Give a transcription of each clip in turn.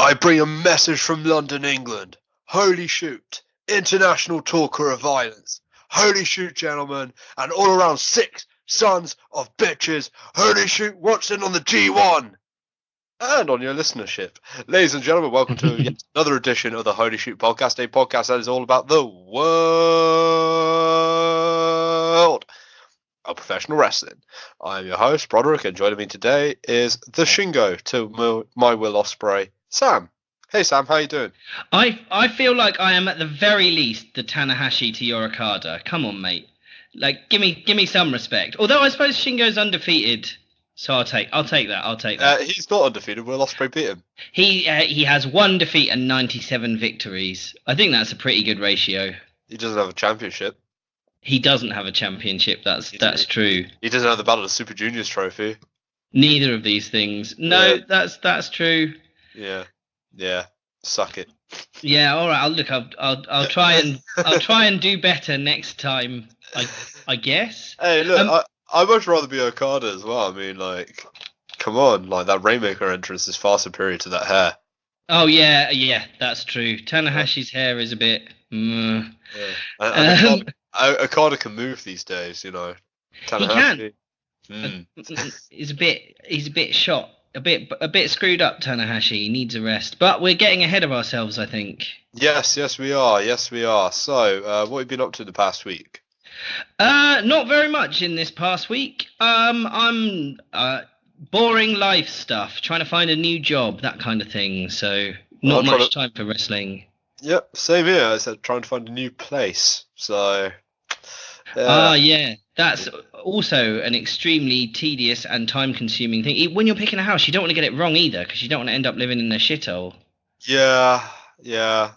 I bring a message from London, England. Holy shoot. International talker of violence. Holy shoot, gentlemen. And all around 6 sons of bitches. Holy shoot, watching on the G1. And on your listenership. Ladies and gentlemen, welcome to yet another edition of the Holy Shoot Podcast, a podcast that is all about the world of professional wrestling. I am your host, Broderick, and joining me today is the Shingo to my Will Ospreay, Sam. Hey Sam, how you doing? I feel like I am at the very least the Tanahashi to your Okada. Come on, mate. Like, give me some respect. Although I suppose Shingo's undefeated, so I'll take that. He's not undefeated. Will Ospreay beat him. He has 1 defeat and 97 victories. I think that's a pretty good ratio. He doesn't have a championship. He doesn't have a championship. That's true. He doesn't have the Battle of the Super Juniors trophy. Neither of these things. No, Yeah. That's true. Yeah. Suck it. Yeah. All right. I'll try and do better next time. I guess. Hey, look, I'd much rather be Okada as well. I mean, like, come on, like that Rainmaker entrance is far superior to that hair. Oh yeah, that's true. Tanahashi's hair is a bit. Yeah. Okada can move these days, you know. Tanahashi. He can. He's a bit shot, a bit screwed up. Tanahashi he needs a rest, but we're getting ahead of ourselves, I think. Yes, we are. So, what have you been up to the past week? Not very much in this past week. I'm boring life stuff, trying to find a new job, that kind of thing. So not much time for wrestling. Yep, same here. I said trying to find a new place. So. Yeah. That's also an extremely tedious and time-consuming thing. When you're picking a house, you don't want to get it wrong either, because you don't want to end up living in a shithole. Yeah.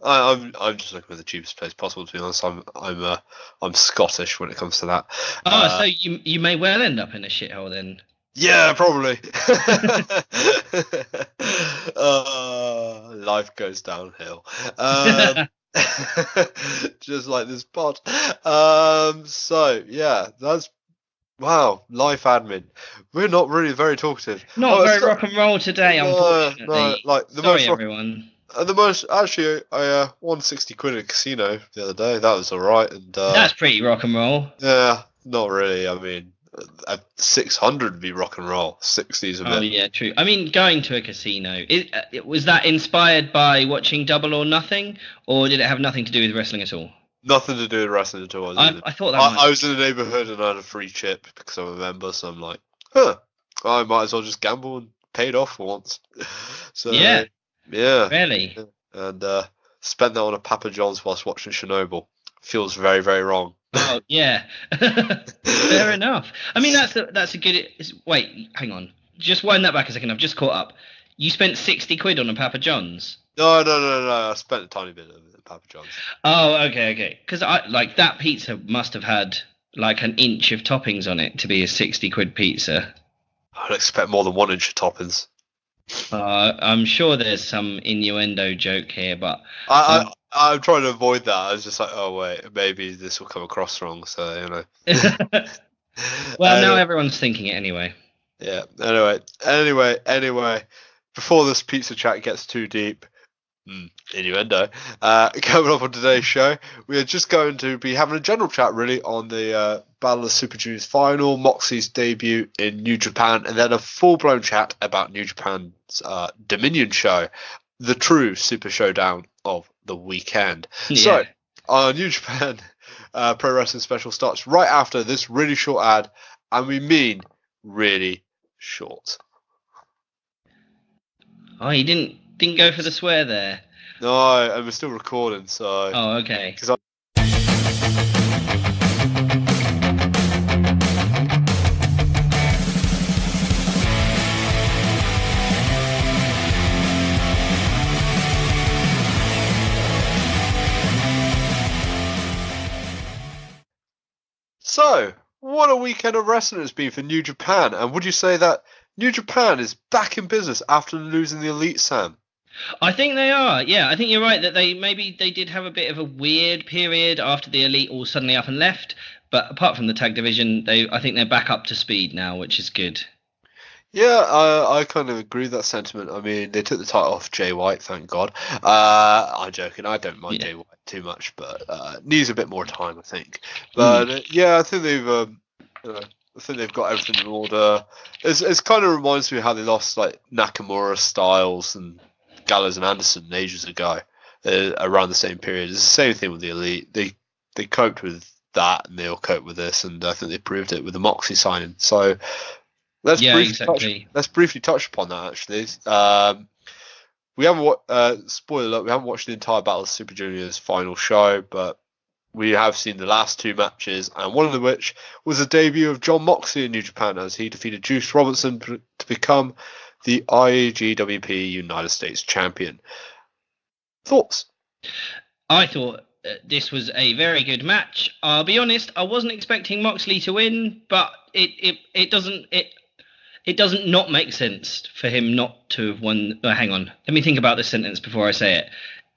I'm just looking for the cheapest place possible. To be honest, I'm Scottish when it comes to that. So you may well end up in a shithole then. Yeah, probably. Life goes downhill. Just like this pod. So yeah, that's life admin. We're not really very talkative. Not very rock and roll today, unfortunately. No, like the Sorry, everyone. I won 60 quid at a casino the other day. That was alright. And that's pretty rock and roll. Yeah, not really. I mean, 600 would be rock and roll. 60's a bit. Oh yeah, true. I mean, going to a casino, was that inspired by watching Double or Nothing, or did it have nothing to do with wrestling at all? Nothing to do with wrestling at all. I thought that. I was in the neighbourhood and I had a free chip because I'm a member, so I'm like, I might as well just gamble and pay it off for once. So yeah, really, and spent that on a Papa John's whilst watching Chernobyl. Feels very, very wrong. Oh yeah, fair enough. I mean, that's a good. Wait, hang on. Just wind that back a second. I've just caught up. You spent 60 quid on a Papa John's? No. I spent a tiny bit of it at Papa John's. Oh, okay. Because that pizza must have had like an inch of toppings on it to be a 60 quid pizza. I'd expect more than 1 inch of toppings. I'm sure there's some innuendo joke here, but I'm trying to avoid that. I was just like, oh wait, maybe this will come across wrong, so you know. Well, now everyone's thinking it anyway. Yeah. Anyway. Before this pizza chat gets too deep, innuendo. Coming up on today's show, we are just going to be having a general chat really on the Battle of the Super Juniors final, Moxley's debut in New Japan, and then a full-blown chat about New Japan's Dominion show, the true Super Showdown of the weekend. Yeah. So, our New Japan Pro Wrestling special starts right after this really short ad, and we mean really short. Oh, you didn't go for the swear there. No, and we're still recording, so. Oh, okay. So, what a weekend of wrestling it's been for New Japan, and would you say that New Japan is back in business after losing the Elite, Sam? I think they are, yeah. I think you're right that they did have a bit of a weird period after the Elite all suddenly up and left, but apart from the tag division, I think they're back up to speed now, which is good. Yeah, I kind of agree with that sentiment. I mean, they took the title off Jay White, thank God. I'm joking. I don't mind Yeah. Jay White too much, but needs a bit more time, I think. Mm. But yeah, I think I think they've got everything in order. It's kind of reminds me of how they lost like Nakamura, Styles, and Gallows and Anderson ages ago, around the same period. It's the same thing with the Elite. They coped with that, and they'll cope with this, and I think they proved it with the Moxley signing. So. Yeah, exactly. Let's briefly touch upon that. Actually, we haven't spoiler alert, we haven't watched the entire Battle of Super Junior's final show, but we have seen the last two matches, and one of which was the debut of Jon Moxley in New Japan as he defeated Juice Robinson to become the IWGP United States Champion. Thoughts? I thought this was a very good match. I'll be honest, I wasn't expecting Moxley to win, but it doesn't not make sense for him not to have won. Oh, hang on, let me think about this sentence before I say it.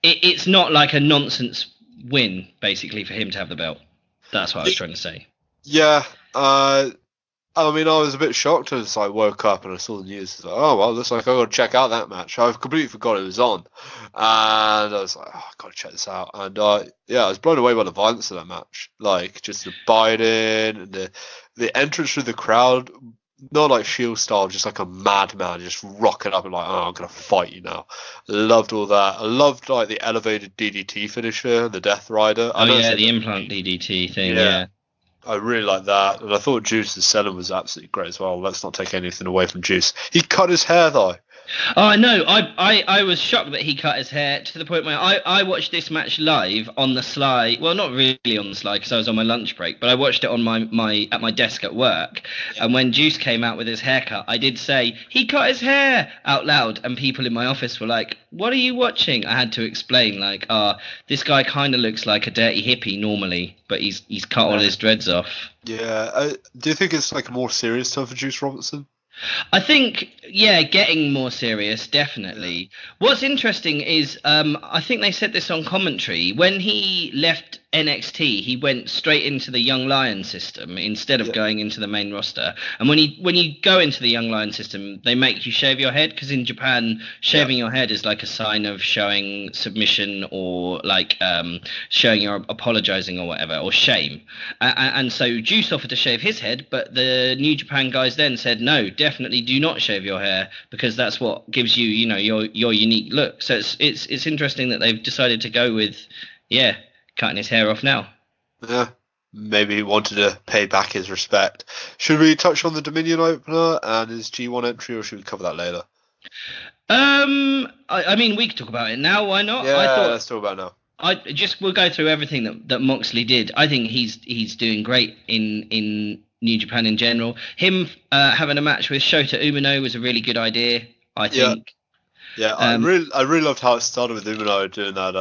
It's not like a nonsense win, basically, for him to have the belt. That's what I was trying to say. Yeah, I mean, I was a bit shocked as I woke up and I saw the news. Like, oh, well, looks like I've got to check out that match. I completely forgot it was on. And I was like, oh, I've got to check this out. And yeah, I was blown away by the violence of that match. Like, just the biting and the entrance through the crowd, not like Shield style, just like a madman, just rocking up and like, oh, I'm going to fight you now. Loved all that. I loved like the elevated DDT finisher, the Death Rider. Oh, yeah, the implant DDT thing, yeah. I really like that, and I thought Juice's selling was absolutely great as well. Let's not take anything away from Juice. He cut his hair though. Oh, I know. I was shocked that he cut his hair to the point where I watched this match live on the sly. Well, not really on the sly because I was on my lunch break, but I watched it on my at my desk at work. And when Juice came out with his haircut, I did say he cut his hair out loud, and people in my office were like, "What are you watching?" I had to explain like, this guy kind of looks like a dirty hippie normally, but he's cut all his dreads off. Yeah. Do you think it's like a more serious time for Juice Robinson? I think, yeah, getting more serious, definitely. What's interesting is, I think they said this on commentary. When he left NXT, he went straight into the Young Lion system instead of going into the main roster. And when you go into the Young Lion system, they make you shave your head because in Japan, shaving your head is like a sign of showing submission or like showing you're apologizing or whatever, or shame. And so Juice offered to shave his head, but the New Japan guys then said, no, definitely do not shave your hair because that's what gives you, your unique look. So it's interesting that they've decided to go with, cutting his hair off now. Yeah, maybe he wanted to pay back his respect. Should we touch on the Dominion opener and his G1 entry, or should we cover that later? I mean, we could talk about it now. Why not? Yeah, let's talk about it now. We'll go through everything that Moxley did. I think he's doing great in New Japan in general. Him having a match with Shota Umino was a really good idea, I think. Yeah, I really loved how it started with Umino doing that.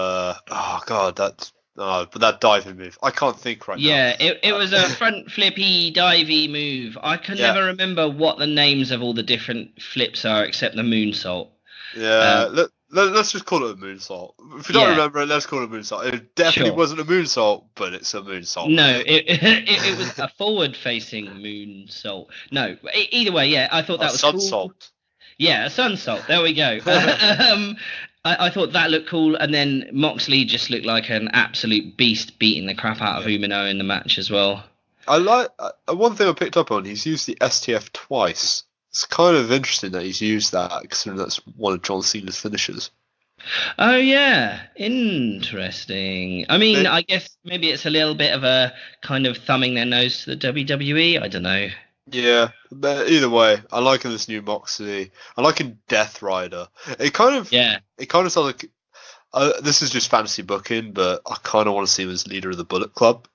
But that diving move, I can't think right now. Yeah, it was a front flippy divey move. I can never remember what the names of all the different flips are except the moonsault. Yeah, let's just call it a moonsault. If you don't remember it, let's call it a moonsault. It definitely wasn't a moonsault, but it's a moonsault. No, it was a forward-facing moonsault. No, either way, yeah, I thought that was cool. Yeah, a sunsault. There we go. I thought that looked cool, and then Moxley just looked like an absolute beast, beating the crap out of Umino in the match as well. I like one thing I picked up on. He's used the STF twice. It's kind of interesting that he's used that, considering that's one of John Cena's finishers. Oh yeah, interesting. I mean, I guess maybe it's a little bit of a kind of thumbing their nose to the WWE. I don't know. Yeah, but either way, I like this new Moxley. I like Death Rider. It kind of sounds like this is just fantasy booking, but I kind of want to see him as leader of the Bullet Club.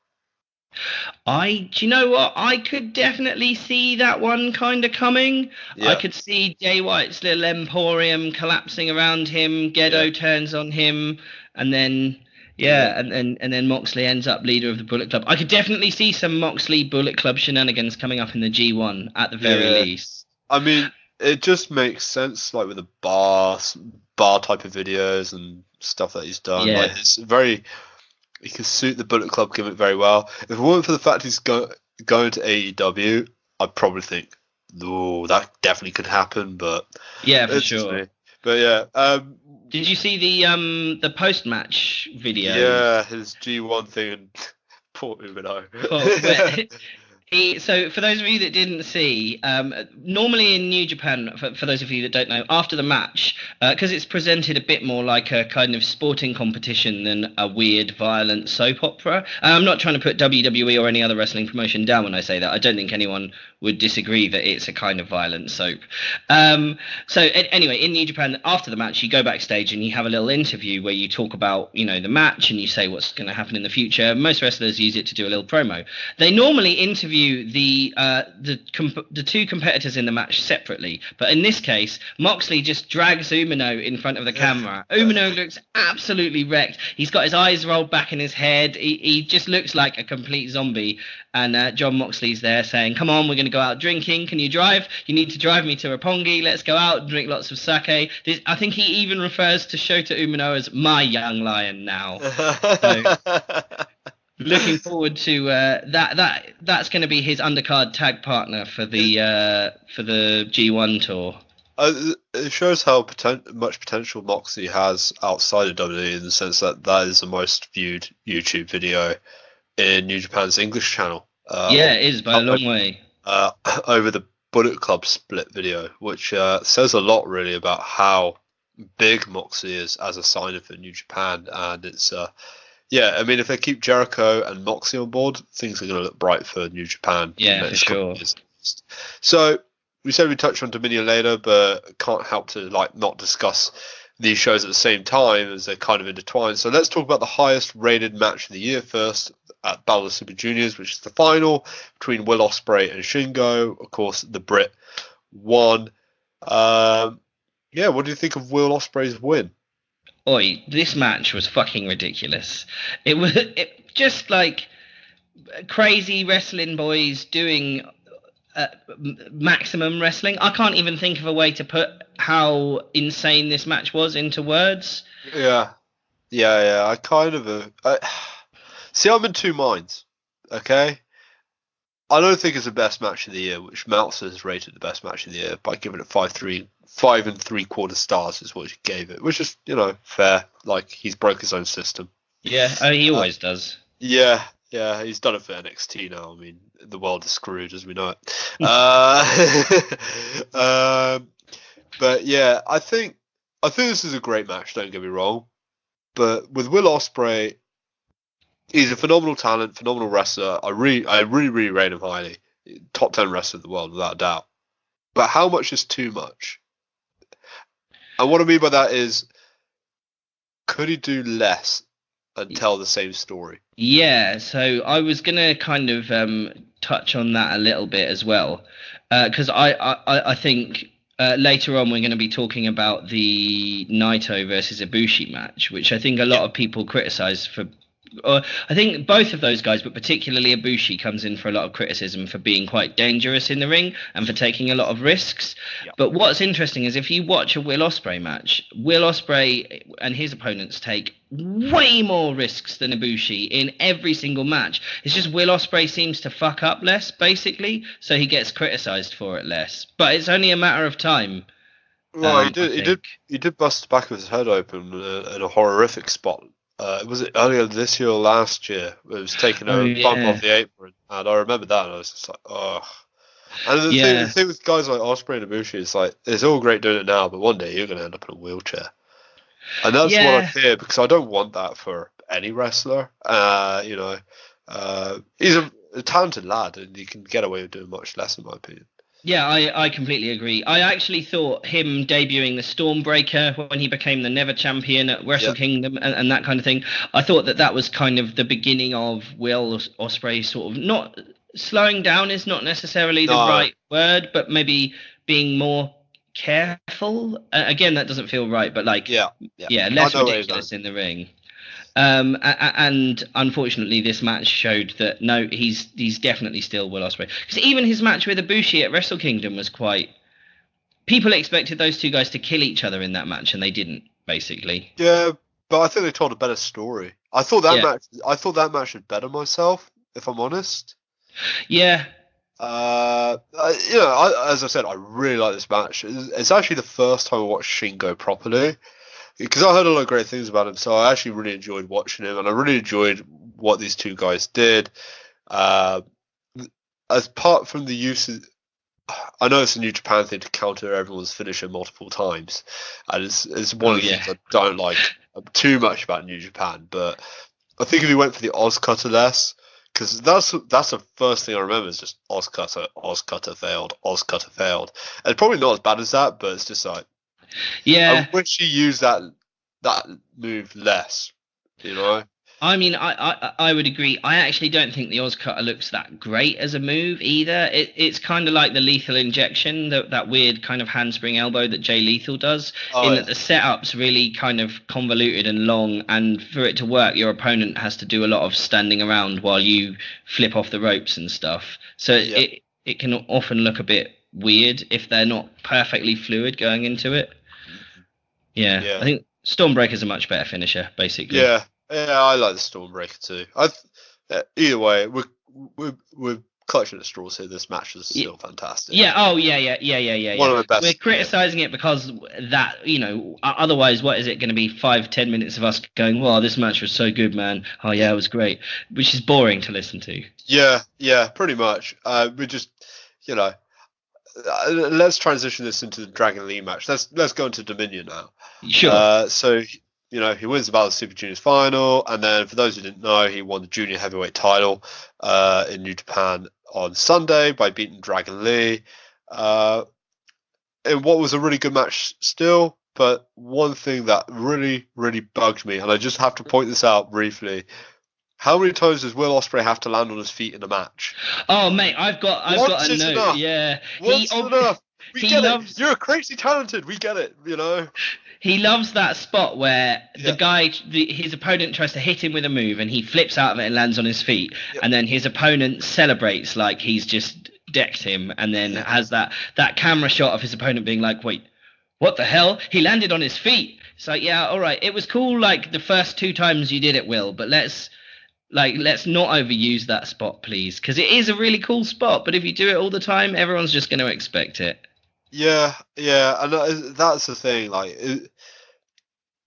Do you know what? I could definitely see that one kind of coming. Yeah. I could see Jay White's little emporium collapsing around him. Gedo turns on him, and then. Yeah, and then Moxley ends up leader of the Bullet Club. I could definitely see some Moxley Bullet Club shenanigans coming up in the G1 at the very least. I mean, it just makes sense, like with the bar type of videos and stuff that he's done. Yeah. Like he can suit the Bullet Club gimmick very well. If it weren't for the fact he's going to AEW, I'd probably think, oh, that definitely could happen. But yeah, for sure. But yeah, did you see the post match video? Yeah, his G1 thing and poor Umino. So for those of you that didn't see, normally in New Japan, for those of you that don't know, after the match, because it's presented a bit more like a kind of sporting competition than a weird, violent soap opera. I'm not trying to put WWE or any other wrestling promotion down when I say that. I don't think anyone would disagree that it's a kind of violent soap. Anyway, in New Japan, after the match, you go backstage and you have a little interview where you talk about, the match and you say what's going to happen in the future. Most wrestlers use it to do a little promo. They normally interview the two competitors in the match separately, but in this case, Moxley just drags Umino in front of the camera. Umino looks absolutely wrecked. He's got his eyes rolled back in his head. He just looks like a complete zombie. And Jon Moxley's there saying, "Come on, we're going to go out drinking. Can you drive? You need to drive me to Roppongi. Let's go out and drink lots of sake." I think he even refers to Shota Umino as my young lion now. So, looking forward to that. That's going to be his undercard tag partner for the G1 tour. It shows how much potential Moxley has outside of WWE, in the sense that is the most viewed YouTube video in New Japan's English channel. It is by a long way. Over the Bullet Club split video, which says a lot really about how big Moxley is as a signer for New Japan. And it's I mean, if they keep Jericho and Moxley on board, things are going to look bright for New Japan. Yeah, for sure. So we said we touch on Dominion later, but can't help to not discuss these shows at the same time, as they're kind of intertwined. So let's talk about the highest rated match of the year first, at Battle of Super Juniors, which is the final between Will Ospreay and Shingo. Of course, the Brit won. What do you think of Will Ospreay's win? Oi, this match was fucking ridiculous. It was just like crazy wrestling boys doing maximum wrestling. I can't even think of a way to put how insane this match was into words. Yeah. I kind of see. I'm in two minds. Okay, I don't think it's the best match of the year, which Meltzer has rated the best match of the year by giving it 5 3/4 stars is what he gave it, which is fair. Like, he's broke his own system. Yeah, he always does. Yeah, he's done it for NXT now. I mean, the world is screwed as we know it. But yeah, I think this is a great match. Don't get me wrong, but with Will Ospreay, he's a phenomenal talent, phenomenal wrestler. I really rate him highly. Top 10 wrestler in the world, without a doubt. But how much is too much? And what I mean by that is, could he do less and tell the same story? Yeah, so I was going to kind of touch on that a little bit as well. Because I think later on we're going to be talking about the Naito versus Ibushi match, which I think a lot of people criticize for. I think both of those guys, but particularly Ibushi, comes in for a lot of criticism for being quite dangerous in the ring and for taking a lot of risks. Yep. But what's interesting is if you watch a Will Ospreay match, Will Ospreay and his opponents take way more risks than Ibushi in every single match. It's just Will Ospreay seems to fuck up less, basically, so he gets criticised for it less. But it's only a matter of time. Well, he did bust the back of his head open in a horrific spot. Was it earlier this year or last year? It was taking a bump off the apron, and I remember that, and I was just like, oh. And the thing with guys like Ospreay and Ibushi, it's like, it's all great doing it now, but one day you're going to end up in a wheelchair. And that's what I fear, because I don't want that for any wrestler. He's a talented lad, and he can get away with doing much less, in my opinion. Yeah, I completely agree. I actually thought him debuting the Stormbreaker when he became the Never Champion at Wrestle Kingdom and that kind of thing, I thought that was kind of the beginning of Will Ospreay sort of not slowing down is not necessarily the right word, but maybe being more careful. Again, that doesn't feel right, but less ridiculous in the ring. And unfortunately, this match showed that no, he's definitely still Will Ospreay. Because even his match with Ibushi at Wrestle Kingdom was quite. People expected those two guys to kill each other in that match, and they didn't. Basically. Yeah, but I think they told a better story. I thought that match. I thought that match had better myself, if I'm honest. Yeah. As I said, I really like this match. It's actually the first time I watched Shingo properly, because I heard a lot of great things about him, so I actually really enjoyed watching him, and I really enjoyed what these two guys did. As part from the use of, I know it's a New Japan thing to counter everyone's finisher multiple times, and it's one of the things I don't like too much about New Japan, but I think if he went for the Oz Cutter less, because that's the first thing I remember is just Oz Cutter failed, Oz Cutter failed. And it's probably not as bad as that, but it's just like, yeah, I wish he used that move less, you know? I mean, I would agree. I actually don't think the Oz Cutter looks that great as a move either. It's kind of like the Lethal Injection, that weird kind of handspring elbow that Jay Lethal does, that the setup's really kind of convoluted and long, and for it to work, your opponent has to do a lot of standing around while you flip off the ropes and stuff. So it can often look a bit weird if they're not perfectly fluid going into it. Yeah. I think Stormbreaker's a much better finisher, basically. Yeah, I like the Stormbreaker too. Either way, we're clutching at straws here. This match is still fantastic. Yeah. Oh, yeah. One of the best. We're criticizing it because that, otherwise, what is it going to be? 5-10 minutes of us going, "Wow, this match was so good, man. Oh yeah, it was great," which is boring to listen to. Yeah, pretty much. We just, let's transition this into the Dragon Lee match. Let's go into Dominion now. Sure. So, he wins the Battle of Super Juniors final, and then for those who didn't know, he won the Junior Heavyweight title in New Japan on Sunday by beating Dragon Lee. In what was a really good match still, but one thing that really, really bugged me, and I just have to point this out briefly. How many times does Will Ospreay have to land on his feet in a match? Oh, mate, I've got a note. Enough. Yeah. Once enough. We get it. You're crazy talented. We get it, He loves that spot where the guy, his opponent tries to hit him with a move and he flips out of it and lands on his feet. Yep. And then his opponent celebrates like he's just decked him, and then has that camera shot of his opponent being like, "Wait, what the hell? He landed on his feet." It's like, yeah, all right. It was cool like the first 2 times you did it, Will, but let's not overuse that spot, please, because it is a really cool spot. But if you do it all the time, everyone's just going to expect it. Yeah, and that's the thing.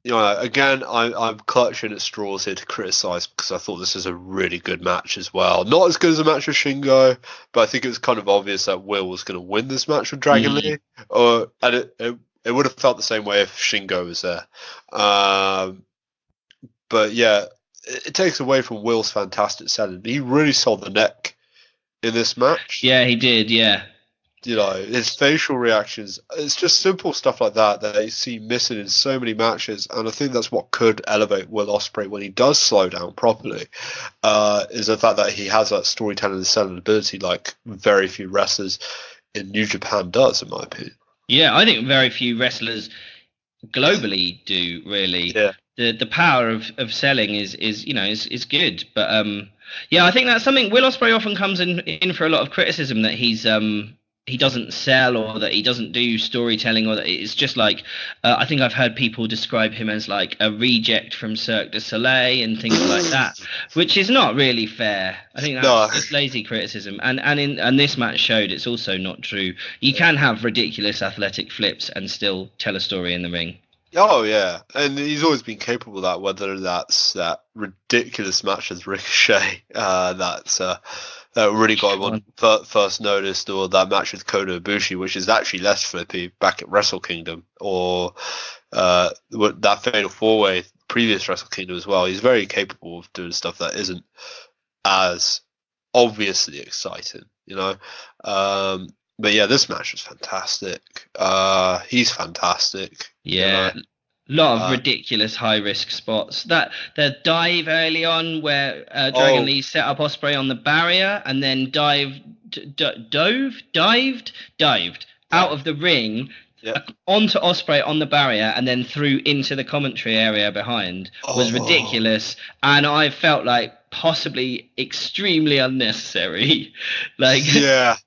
Again, I'm clutching at straws here to criticize because I thought this was a really good match as well. Not as good as a match with Shingo, but I think it was kind of obvious that Will was going to win this match with Dragon Lee, and it would have felt the same way if Shingo was there. But yeah, it takes away from Will's fantastic selling. He really sold the neck in this match. Yeah, he did. Yeah. His facial reactions, it's just simple stuff like that you see missing in so many matches, and I think that's what could elevate Will Ospreay when he does slow down properly, is the fact that he has that storytelling and selling ability like very few wrestlers in New Japan does, in my opinion. Yeah, I think very few wrestlers globally do, really. Yeah. The power of selling is good, but I think that's something Will Ospreay often comes in for a lot of criticism, that he doesn't sell, or that he doesn't do storytelling, or that it's just like I think I've heard people describe him as like a reject from Cirque du Soleil and things like that, which is not really fair. I think that's lazy criticism, and this match showed it's also not true. You can have ridiculous athletic flips and still tell a story in the ring. Oh yeah, and he's always been capable of that, whether that's that ridiculous match with Ricochet that really got him on first noticed, or that match with Kota Ibushi, which is actually less flippy, back at Wrestle Kingdom, or that Fatal 4-Way previous Wrestle Kingdom as well. He's very capable of doing stuff that isn't as obviously exciting, But yeah, this match was fantastic. He's fantastic. Yeah. Lot of ridiculous high risk spots. The dive early on where Dragon Lee set up Ospreay on the barrier and then dived out of the ring onto Ospreay on the barrier and then through into the commentary area behind was ridiculous, and I felt like possibly extremely unnecessary. That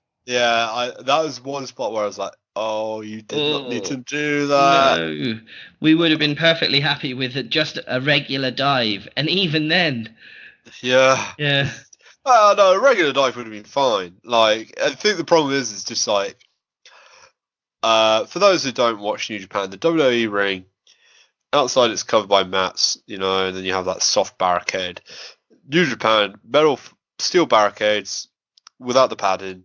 was one spot where I was like, oh, you did not need to do that. No, we would have been perfectly happy with just a regular dive, and even then. Yeah. No, a regular dive would have been fine. Like, I think the problem is just like, for those who don't watch New Japan, the WWE ring, outside it's covered by mats, and then you have that soft barricade. New Japan, metal, steel barricades, without the padding.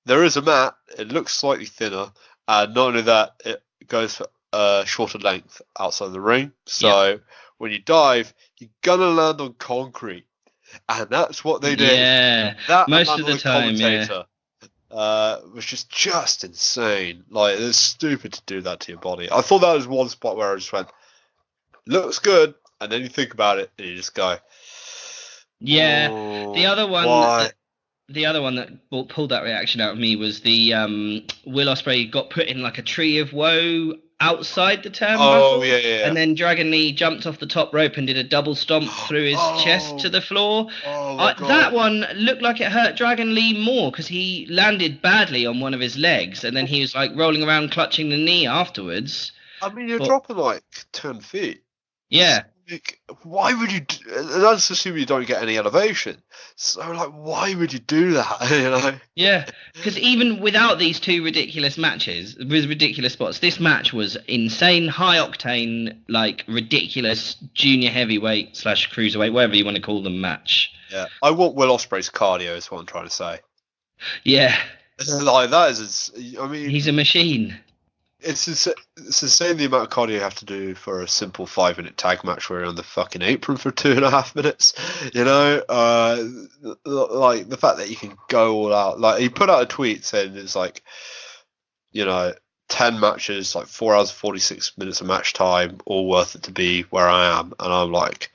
There is a mat, it looks slightly thinner, and not only that, it goes for a shorter length outside the ring. So when you dive, you're gonna land on concrete. And that's what they did. Yeah, that most of the time, was just insane. Like, it's stupid to do that to your body. I thought that was one spot where I just went, looks good, and then you think about it, and you just go, yeah. oh, The other one, why? the other one that pulled that reaction out of me was the Will Ospreay got put in like a tree of woe outside the turnbuckle. Oh, yeah. And then Dragon Lee jumped off the top rope and did a double stomp through his chest to the floor. Oh, my God. That one looked like it hurt Dragon Lee more because he landed badly on one of his legs, and then he was like rolling around clutching the knee afterwards. I mean, you're dropping like 10 feet. Yeah. Like, why would you? Let's assume you don't get any elevation. So, like, why would you do that? Yeah, because even without these two ridiculous matches with ridiculous spots, this match was insane, high octane, like ridiculous junior heavyweight / cruiserweight, whatever you want to call them, match. Yeah, I want Will Ospreay's cardio. Is what I'm trying to say. Yeah, like that is. I mean, he's a machine. It's insane the amount of cardio you have to do for a simple 5-minute tag match where you're on the fucking apron for 2.5 minutes. Like the fact that you can go all out. Like, he put out a tweet saying it's like, 10 matches, like 4 hours 46 minutes of match time, all worth it to be where I am. And I'm like,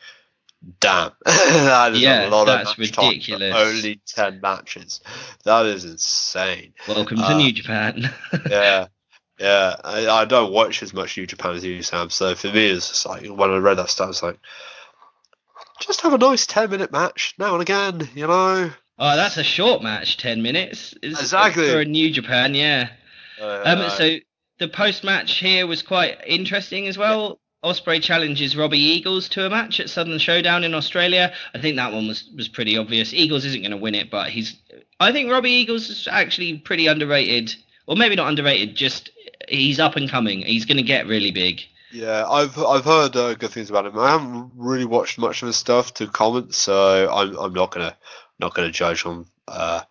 damn, that is a lot of match ridiculous. Time for only 10 matches. That is insane. Welcome to New Japan. Yeah, I don't watch as much New Japan as you, Sam. So for me, it's just like, when I read that stuff, it's like, just have a nice 10-minute match now and again, Oh, that's a short match, 10 minutes. Exactly. For a New Japan, yeah. So the post-match here was quite interesting as well. Yeah. Ospreay challenges Robbie Eagles to a match at Southern Showdown in Australia. I think that one was pretty obvious. Eagles isn't going to win it, but I think Robbie Eagles is actually pretty underrated. Or maybe not underrated, just he's up and coming. He's going to get really big. Yeah, I've heard good things about him. I haven't really watched much of his stuff to comment, so I'm not gonna judge on a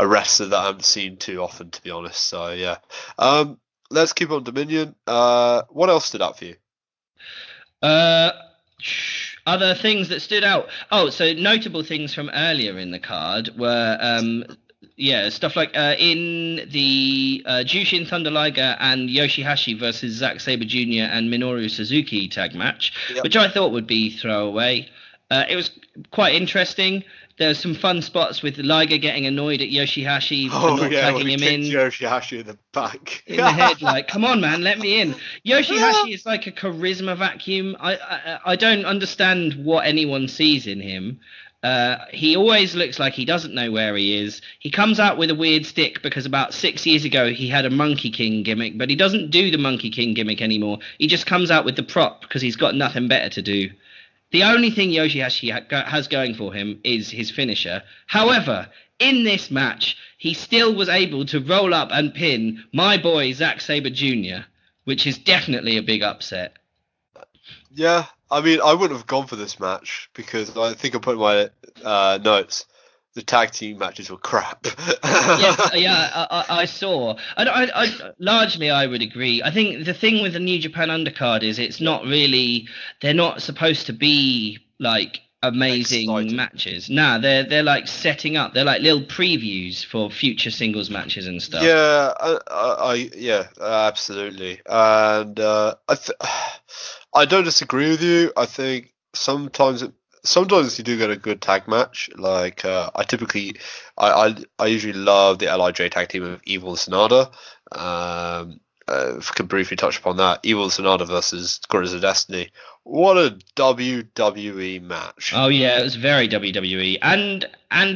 wrestler that I haven't seen too often, to be honest. So yeah, let's keep on Dominion. What else stood out for you? Other things that stood out. Oh, so notable things from earlier in the card were stuff like in the Jushin Thunder Liger and Yoshihashi versus Zack Sabre Jr. and Minoru Suzuki tag match, which I thought would be throwaway. It was quite interesting. There were some fun spots with Liger getting annoyed at Yoshihashi for not tagging him in. Yoshihashi in the back. In the head, like, come on, man, let me in. Yoshihashi is like a charisma vacuum. I don't understand what anyone sees in him. He always looks like he doesn't know where he is. He comes out with a weird stick because about 6 years ago he had a Monkey King gimmick, but he doesn't do the Monkey King gimmick anymore. He just comes out with the prop because he's got nothing better to do. The only thing Yoshihashi has going for him is his finisher. However, in this match, he still was able to roll up and pin my boy Zack Sabre Jr., which is definitely a big upset. Yeah, I mean, I wouldn't have gone for this match because I think I put in my notes, the tag team matches were crap. I saw. Largely, I would agree. I think the thing with the New Japan undercard is it's not really. They're not supposed to be like amazing matches. Nah, they're like setting up. They're like little previews for future singles matches and stuff. Yeah, absolutely. And I don't disagree with you. I think sometimes you do get a good tag match. Like I usually love the LIJ tag team of Evil and Sonata. If I could briefly touch upon that, Evil and Sonata versus Guerrillas of Destiny. What a WWE match! Oh yeah, it was very WWE, and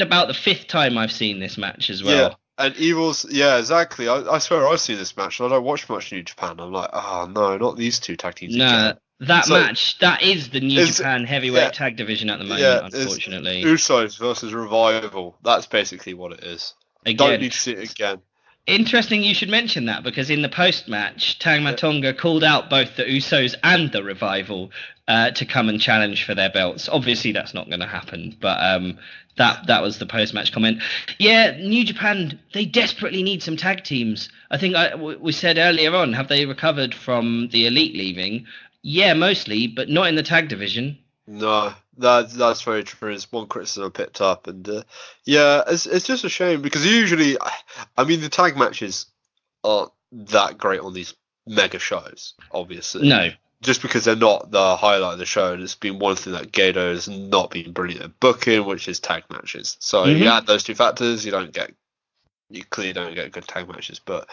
about the 5th time I've seen this match as well. And Evil's, yeah, exactly. I swear I've seen this match, and I don't watch much New Japan. I'm like, oh no, not these two tag teams again. That match, that is the New Japan heavyweight tag division at the moment, unfortunately. Usos versus Revival. That's basically what it is. Again, don't need to see it again. Interesting you should mention that, because in the post-match, Tama Tonga called out both the Usos and the Revival to come and challenge for their belts. Obviously, that's not going to happen, but that was the post-match comment. Yeah, New Japan, they desperately need some tag teams. I think we said earlier on, have they recovered from the Elite leaving? Yeah, mostly, but not in the tag division. No, that's very true. It's one criticism I picked up, and it's just a shame, because usually, I mean, the tag matches aren't that great on these mega shows, obviously. No. Just because they're not the highlight of the show, and it's been one thing that Gato has not been brilliant at booking, which is tag matches. So you add those two factors, you clearly don't get good tag matches, but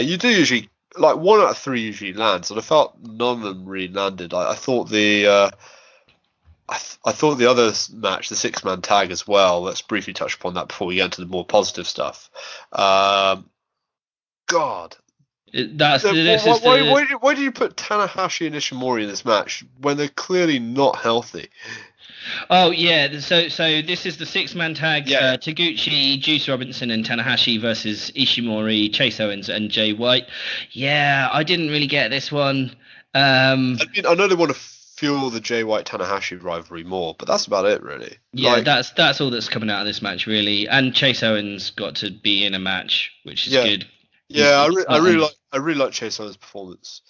you do usually, like 1 out of 3 usually lands, and I felt none of them really landed. I thought the I thought the other match, the 6-man tag as well, let's briefly touch upon that before we get into the more positive stuff. God. Why do you put Tanahashi and Ishimori in this match when they're clearly not healthy? Oh, yeah. So this is the 6-man tag. Yeah. Taguchi, Juice Robinson, and Tanahashi versus Ishimori, Chase Owens, and Jay White. Yeah, I didn't really get this one. I mean, I know they want to fuel the Jay White Tanahashi rivalry more, but that's about it, really. Yeah, that's all that's coming out of this match, really. And Chase Owens got to be in a match, which is good. Yeah, I really like Chase Owens' performance.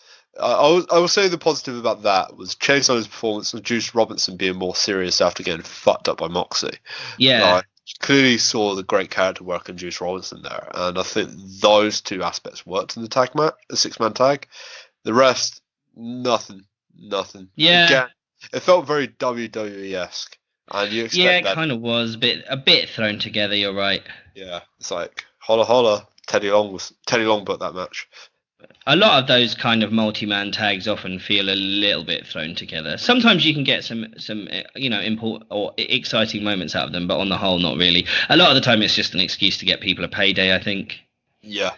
I will say the positive about that was Chase Owens' performance and Juice Robinson being more serious after getting fucked up by Moxley. Yeah. Clearly saw the great character work in Juice Robinson there, and I think those two aspects worked in the tag match, the 6-man tag. The rest, nothing. Yeah. Again, it felt very WWE-esque, and you expect that. Yeah, it kind of was a bit thrown together. You're right. Yeah, it's like holla holla. Teddy Long booked that match. A lot of those kind of multi-man tags often feel a little bit thrown together. Sometimes you can get some important or exciting moments out of them, but on the whole, not really. A lot of the time, it's just an excuse to get people a payday, I think. Yeah,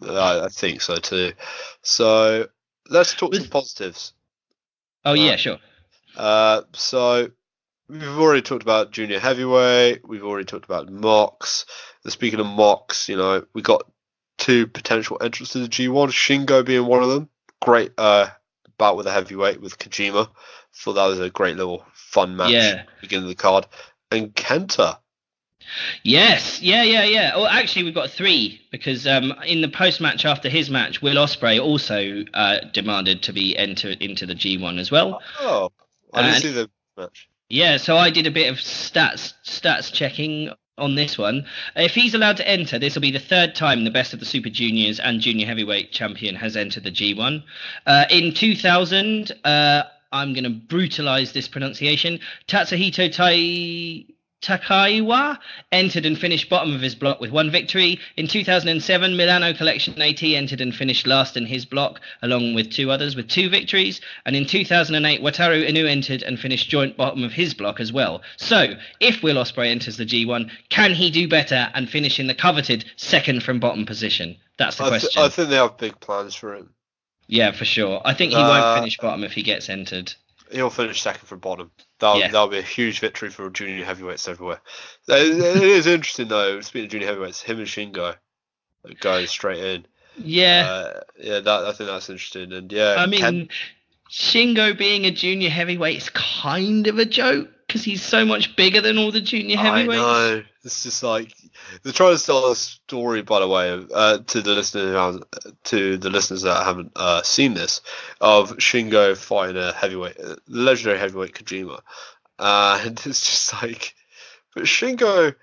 I think so too. So let's talk some positives. Oh yeah, sure. So we've already talked about junior heavyweight. We've already talked about Mox. And speaking of Mox, we got 2 potential entrants to the G1. Shingo being one of them. Great bout with a heavyweight with Kojima. Thought that was a great little fun match at the beginning of the card. And Kenta. Yes, yeah. Well, actually, we've got 3 because in the post-match after his match, Will Ospreay also demanded to be entered into the G1 as well. Oh, I didn't see the match. Yeah, so I did a bit of stats checking on this one. If he's allowed to enter, this will be the 3rd time the best of the Super Juniors and Junior Heavyweight champion has entered the G1. In 2000, I'm going to brutalize this pronunciation, Tatsuhito Takaiwa entered and finished bottom of his block with 1 victory. In 2007, Milano Collection AT entered and finished last in his block, along with 2 others with 2 victories. And in 2008, Wataru Inu entered and finished joint bottom of his block as well. So, if Will Ospreay enters the G1, can he do better and finish in the coveted 2nd from bottom position? That's the question. I think they have big plans for him. Yeah, for sure. I think he won't finish bottom if he gets entered. He'll finish 2nd from bottom. That'll be a huge victory for junior heavyweights everywhere. It is interesting though. Speaking of junior heavyweights, him and Shingo go straight in. Yeah. I think that's interesting. And yeah, I mean, Shingo being a junior heavyweight is kind of a joke because he's so much bigger than all the junior heavyweights. I know. It's just like they're trying to tell a story, by the way, to the listeners that haven't seen this, of Shingo fighting a heavyweight, legendary heavyweight Kojima, and it's just like, but Shingo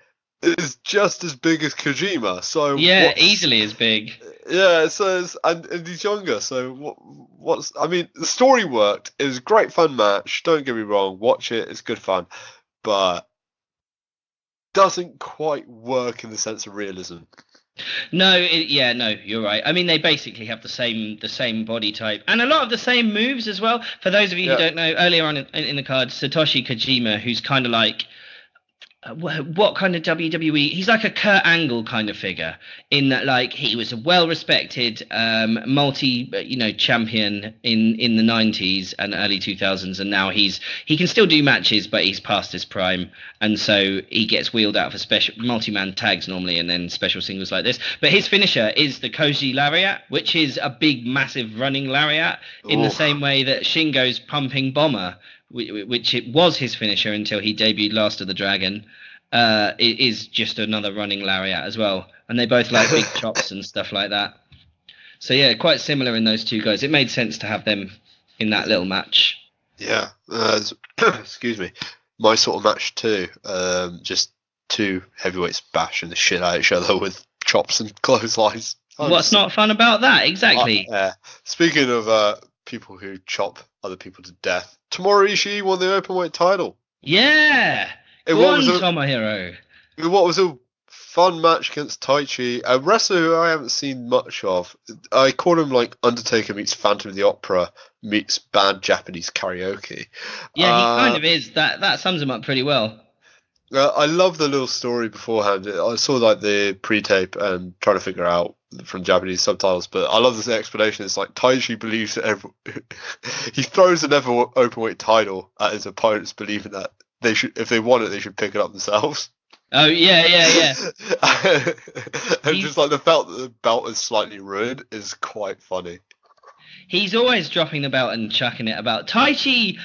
is just as big as Kojima, so easily as big. Yeah, so and he's younger, so what's? I mean, the story worked. It was a great fun match. Don't get me wrong, watch it. It's good fun, but doesn't quite work in the sense of realism. No, you're right. I mean, they basically have the same body type and a lot of the same moves as well. For those of you who don't know, earlier on in the card, Satoshi Kojima, who's kind of like what kind of WWE? He's like a Kurt Angle kind of figure in that, like, he was a well-respected champion in the 90s and early 2000s, and now he can still do matches, but he's past his prime, and so he gets wheeled out for special multi-man tags normally, and then special singles like this. But his finisher is the Koji Lariat, which is a big, massive running lariat in the same way that Shingo's pumping bomber, which it was his finisher until he debuted Last of the Dragon, it is just another running lariat as well. And they both like big chops and stuff like that. So yeah, quite similar in those two guys. It made sense to have them in that little match. Yeah, excuse me. My sort of match too. Just two heavyweights bashing the shit out of each other with chops and clotheslines. What's not fun about that? Exactly. Speaking of people who chop other people to death, Tomohiro Ishii won the openweight title. Yeah, Tomohiro. What was a fun match against Taichi, a wrestler who I haven't seen much of. I call him like Undertaker meets Phantom of the Opera meets bad Japanese karaoke. Yeah, he kind of is. That sums him up pretty well. I love the little story beforehand. I saw like the pre-tape and trying to figure out from Japanese subtitles, but I love this explanation. It's like Taichi believes that he throws an openweight title at his opponents, believing that they should, if they want it, they should pick it up themselves. Oh yeah. And just like the belt is slightly ruined is quite funny. He's always dropping the belt and chucking it about. Taichi,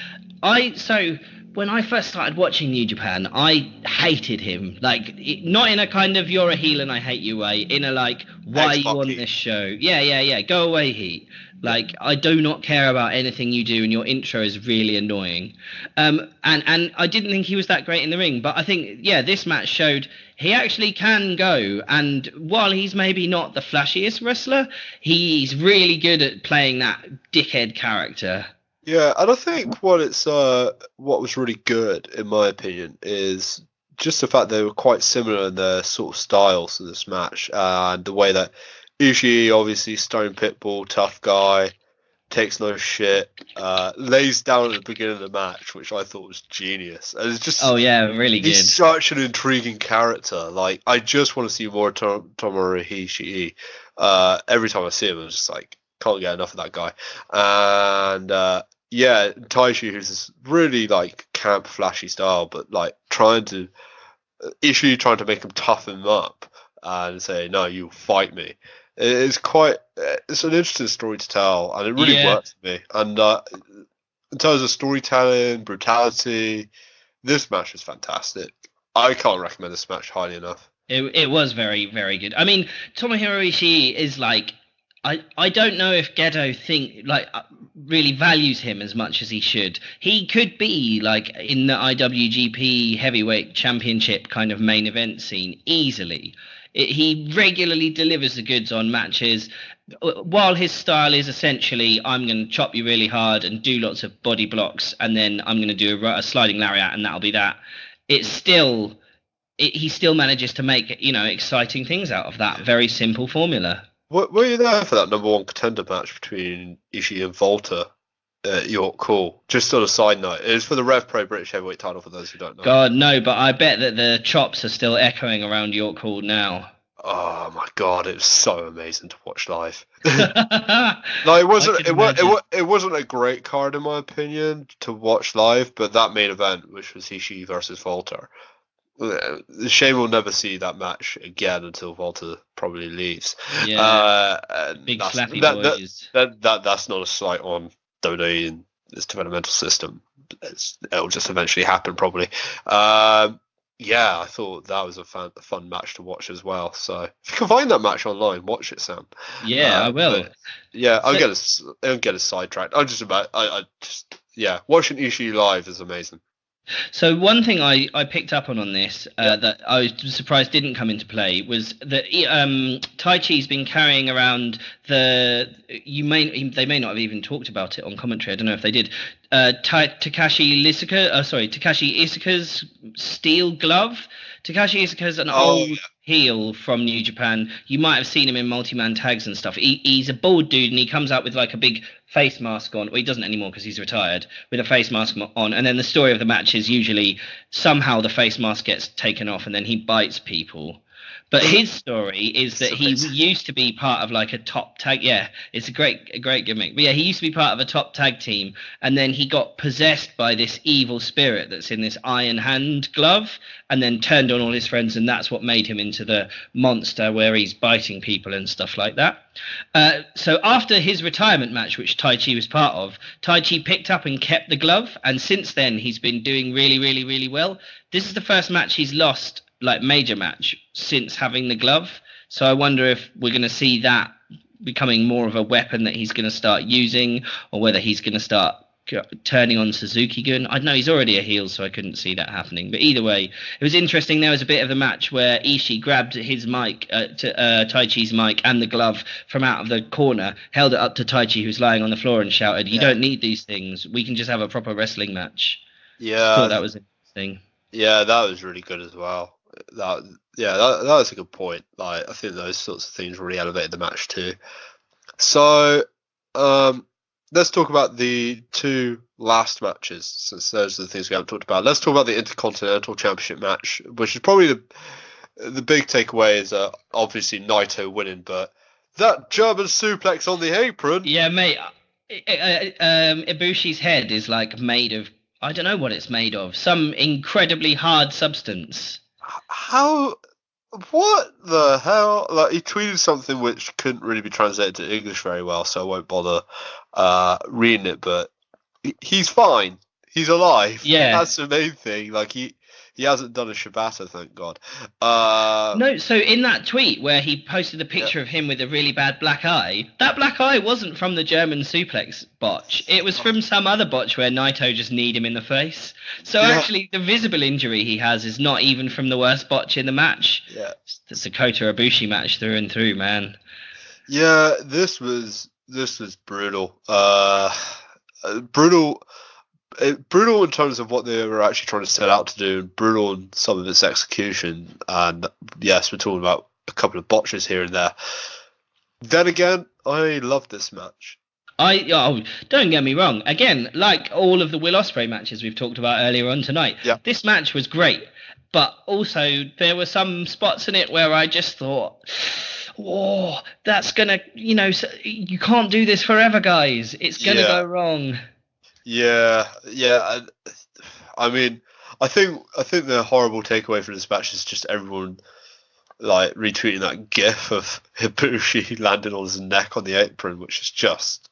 when I first started watching New Japan, I hated him. Like, not in a kind of you're a heel and I hate you way. In a like, why are you on this show? Yeah. Go away, Heat. Like, I do not care about anything you do, and your intro is really annoying. And I didn't think he was that great in the ring, but I think, this match showed he actually can go. And while he's maybe not the flashiest wrestler, he's really good at playing that dickhead character. Yeah, and I think what was really good, in my opinion, is just the fact they were quite similar in their sort of styles in this match, and the way that Ishii, obviously stone pitbull, tough guy, takes no shit, lays down at the beginning of the match, which I thought was genius. And it's just really good. He's such an intriguing character. Like, I just want to see more Tomohiro Ishii. Every time I see him, I'm just like, can't get enough of that guy. And Taichi, who's this really like camp flashy style, but like Ishii trying to make him toughen him up and say, no, you fight me. It's an interesting story to tell, and it really works for me. And in terms of storytelling, brutality, this match is fantastic. I can't recommend this match highly enough. It was very, very good. I mean, Tomohiro Ishii is like, I don't know if Gedo really values him as much as he should. He could be like in the IWGP Heavyweight Championship kind of main event scene easily. He regularly delivers the goods on matches, while his style is essentially, I'm going to chop you really hard and do lots of body blocks, and then I'm going to do a sliding lariat, and that'll be that. He still manages to make exciting things out of that very simple formula. Were you there for that number one contender match between Ishii and Volta at York Hall? Just on a side note, it was for the Rev Pro British Heavyweight title, for those who don't know. God, no, but I bet that the chops are still echoing around York Hall now. Oh my God, it was so amazing to watch live. It wasn't a great card in my opinion to watch live, but that main event, which was Ishii versus Volta, Shane will never see that match again until Volta probably leaves. Yeah, big flappy boys. That's not a slight on WWE and its developmental system. It'll just eventually happen probably. I thought that was a fun match to watch as well. So if you can find that match online, watch it, Sam. Yeah, I will. I'll get us sidetracked. Watching Ishii live is amazing. So one thing I picked up on this that I was surprised didn't come into play was that Taichi's been carrying around they may not have even talked about it on commentary. I don't know if they did. Takashi Iisuka's steel glove. Takashi Iisuka's heel from New Japan. You might have seen him in multi-man tags and stuff. He's a bald dude, and he comes out with like a big face mask on. Well, he doesn't anymore because he's retired, with a face mask on. And then the story of the match is usually somehow the face mask gets taken off and then he bites people. But his story is that he used to be part of like a top tag. Yeah, it's a great gimmick. But yeah, he used to be part of a top tag team, and then he got possessed by this evil spirit that's in this iron hand glove, and then turned on all his friends, and that's what made him into the monster where he's biting people and stuff like that. So after his retirement match, which Tai Chi was part of, Tai Chi picked up and kept the glove, and since then he's been doing really, really, really well. This is the first match he's lost, like major match, since having the glove. So I wonder if we're going to see that becoming more of a weapon that he's going to start using, or whether he's going to start turning on Suzuki-gun. I know he's already a heel, so I couldn't see that happening. But either way, it was interesting. There was a bit of the match where Ishii grabbed his mic, Tai Chi's mic, and the glove from out of the corner, held it up to Tai Chi, who's lying on the floor, and shouted, "You don't need these things. We can just have a proper wrestling match." Yeah, I thought that was interesting. Yeah, that was really good as well. That was a good point. Like, I think those sorts of things really elevated the match too. So, let's talk about the two last matches, since those are the things we haven't talked about. Let's talk about the Intercontinental Championship match, which is probably the big takeaway is obviously Naito winning, but that German suplex on the apron. Yeah, mate. Ibushi's head is like made of, I don't know what it's made of, some incredibly hard substance. What the hell? Like, he tweeted something which couldn't really be translated to English very well, so I won't bother reading it, but he's fine. He's alive. Yeah. That's the main thing. Like, he hasn't done a Shibata, thank God. No, so in that tweet where he posted a picture of him with a really bad black eye, that black eye wasn't from the German suplex botch. It was from some other botch where Naito just kneed him in the face. So actually, the visible injury he has is not even from the worst botch in the match. Yeah. It's a Kota Ibushi match through and through, man. Yeah, this was brutal. Brutal in terms of what they were actually trying to set out to do, and brutal in some of its execution. And yes, we're talking about a couple of botches here and there. Then again, I love this match. Don't get me wrong. Again, like all of the Will Ospreay matches we've talked about earlier on tonight, this match was great. But also, there were some spots in it where I just thought, "Oh, that's gonna, you can't do this forever, guys. It's gonna go wrong." Yeah. I mean, I think the horrible takeaway from this match is just everyone like retweeting that GIF of Ibushi landing on his neck on the apron, which is just